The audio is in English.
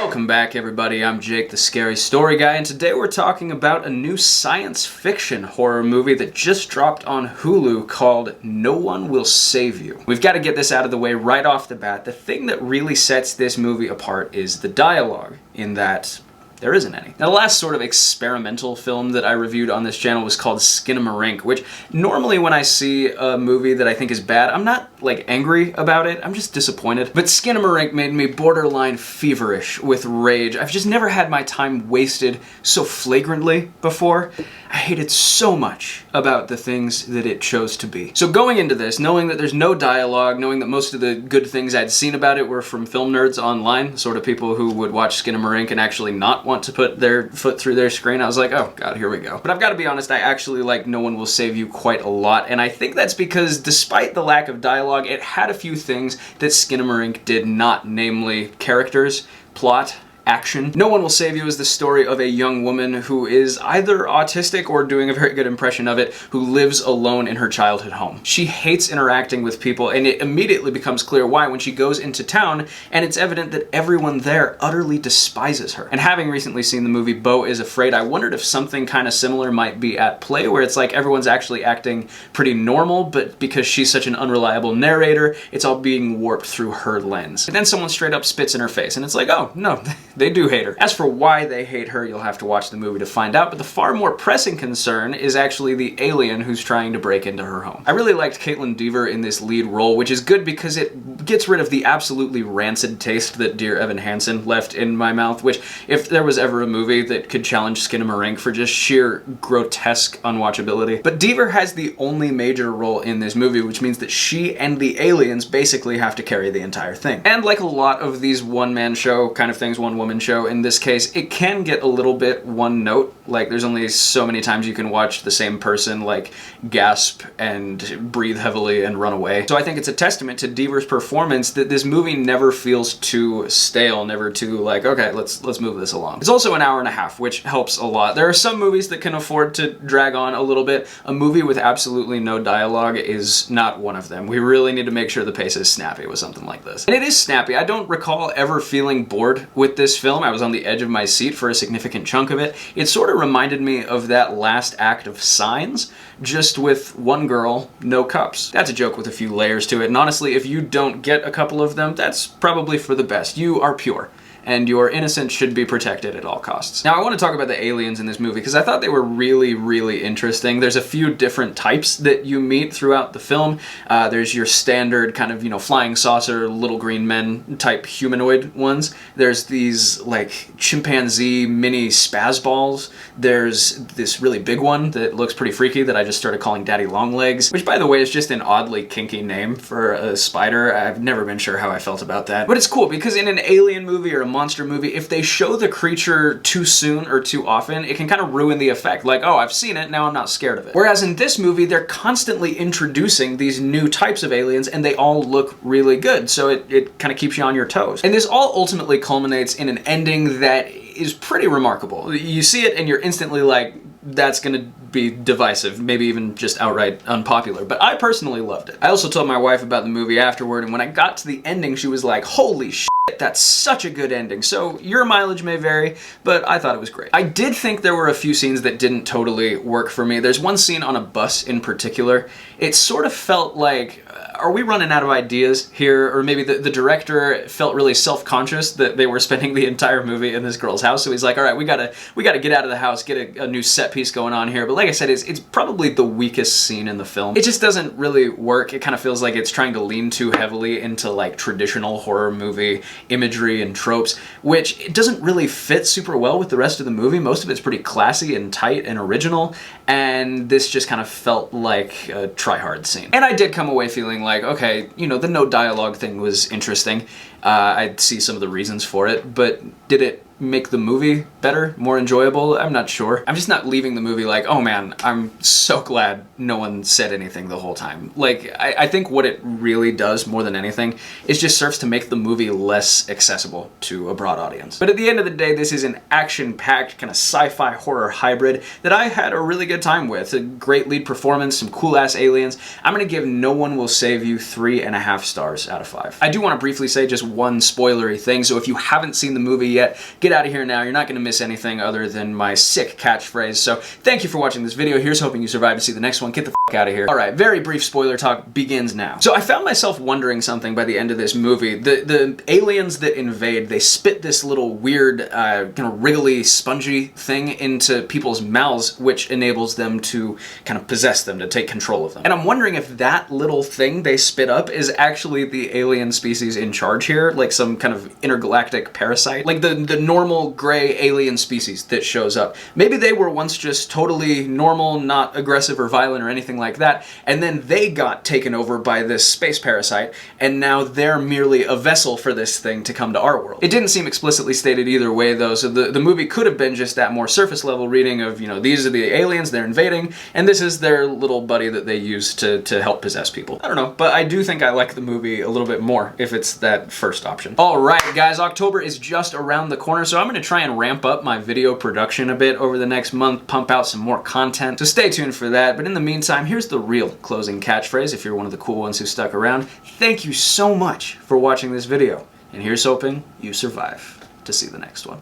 Welcome back, everybody. I'm Jake, the Scary Story Guy, and today we're talking about a new science fiction horror movie that just dropped on Hulu called No One Will Save You. We've got to get this out of the way right off the bat. The thing that really sets this movie apart is the dialogue, in that there isn't any. Now, the last sort of experimental film that I reviewed on this channel was called Skinamarink, which normally when I see a movie that I think is bad, I'm not like angry about it, I'm just disappointed. But Skinamarink made me borderline feverish with rage. I've just never had my time wasted so flagrantly before. I hated so much about the things that it chose to be. So going into this, knowing that there's no dialogue, knowing that most of the good things I'd seen about it were from film nerds online, sort of people who would watch Skinamarink and actually not want to put their foot through their screen, I was like, oh god, here we go. But I've got to be honest, I actually like No One Will Save You quite a lot, and I think that's because despite the lack of dialogue, it had a few things that Skinamarink did not, namely characters, plot, action. No One Will Save You is the story of a young woman who is either autistic or doing a very good impression of it, who lives alone in her childhood home. She hates interacting with people, and it immediately becomes clear why when she goes into town, and it's evident that everyone there utterly despises her. And having recently seen the movie Beau is Afraid, I wondered if something kind of similar might be at play, where it's like everyone's actually acting pretty normal, but because she's such an unreliable narrator, it's all being warped through her lens. And then someone straight up spits in her face, and it's like, oh, no, they do hate her. As for why they hate her, you'll have to watch the movie to find out, but the far more pressing concern is actually the alien who's trying to break into her home. I really liked Kaitlyn Dever in this lead role, which is good because it gets rid of the absolutely rancid taste that Dear Evan Hansen left in my mouth, which, if there was ever a movie that could challenge Skinamarink for just sheer grotesque unwatchability. But Dever has the only major role in this movie, which means that she and the aliens basically have to carry the entire thing. And like a lot of these one-man show kind of things, one-woman show, in this case, it can get a little bit one note. Like, there's only so many times you can watch the same person like gasp and breathe heavily and run away. So I think it's a testament to Dever's performance that this movie never feels too stale, never too like, okay, let's move this along. It's also an hour and a half, which helps a lot. There are some movies that can afford to drag on a little bit. A movie with absolutely no dialogue is not one of them. We really need to make sure the pace is snappy with something like this. And it is snappy. I don't recall ever feeling bored with this film. I was on the edge of my seat for a significant chunk of it. It sort of reminded me of that last act of Signs, just with one girl, no cups. That's a joke with a few layers to it, and honestly, if you don't get a couple of them, that's probably for the best. You are pure, and your innocence should be protected at all costs. Now, I want to talk about the aliens in this movie because I thought they were really, really interesting. There's a few different types that you meet throughout the film. There's your standard kind of, flying saucer, little green men type humanoid ones. There's these, like, chimpanzee mini spaz balls. There's this really big one that looks pretty freaky that I just started calling Daddy Longlegs, which, by the way, is just an oddly kinky name for a spider. I've never been sure how I felt about that. But it's cool because in an alien movie or a monster movie, if they show the creature too soon or too often, it can kind of ruin the effect. Like, oh, I've seen it, now I'm not scared of it. Whereas in this movie, they're constantly introducing these new types of aliens, and they all look really good, so it kind of keeps you on your toes. And this all ultimately culminates in an ending that is pretty remarkable. You see it and you're instantly like, that's gonna be divisive, maybe even just outright unpopular, but I personally loved it. I also told my wife about the movie afterward, and when I got to the ending, she was like, holy shit, that's such a good ending. So your mileage may vary, but I thought it was great. I did think there were a few scenes that didn't totally work for me. There's one scene on a bus in particular. It sort of felt like, are we running out of ideas here? Or maybe the director felt really self-conscious that they were spending the entire movie in this girl's house. So he's like, all right, we gotta get out of the house, get a new set piece going on here. But like I said, it's probably the weakest scene in the film. It just doesn't really work. It kind of feels like it's trying to lean too heavily into like traditional horror movie imagery and tropes, which it doesn't really fit super well with the rest of the movie. Most of it's pretty classy and tight and original, and this just kind of felt like a try-hard scene. And I did come away feeling like, okay, the no dialogue thing was interesting. I'd see some of the reasons for it, but did it make the movie better, more enjoyable? I'm not sure. I'm just not leaving the movie like, oh man, I'm so glad no one said anything the whole time. Like, I think what it really does more than anything is just serves to make the movie less accessible to a broad audience. But at the end of the day, this is an action-packed kind of sci-fi horror hybrid that I had a really good time with. A great lead performance, some cool-ass aliens. I'm gonna give No One Will Save You 3.5 stars out of 5. I do want to briefly say just one spoilery thing, so if you haven't seen the movie yet, get out of here now. You're not gonna miss anything other than my sick catchphrase. So thank you for watching this video. Here's hoping you survive to see the next one. Get the f out of here. Alright, very brief spoiler talk begins now. So I found myself wondering something by the end of this movie. The aliens that invade, they spit this little weird, kind of wriggly, spongy thing into people's mouths, which enables them to kind of possess them, to take control of them. And I'm wondering if that little thing they spit up is actually the alien species in charge here, like some kind of intergalactic parasite. Like the normal gray alien species that shows up. Maybe they were once just totally normal, not aggressive or violent or anything like that, and then they got taken over by this space parasite, and now they're merely a vessel for this thing to come to our world. It didn't seem explicitly stated either way though, so the movie could have been just that more surface level reading of, you know, these are the aliens, they're invading, and this is their little buddy that they use to help possess people. I don't know, but I do think I like the movie a little bit more if it's that first option. Alright guys, October is just around the corner, so I'm going to try and ramp up my video production a bit over the next month, pump out some more content, so stay tuned for that. But in the meantime, here's the real closing catchphrase if you're one of the cool ones who stuck around. Thank you so much for watching this video, and here's hoping you survive to see the next one.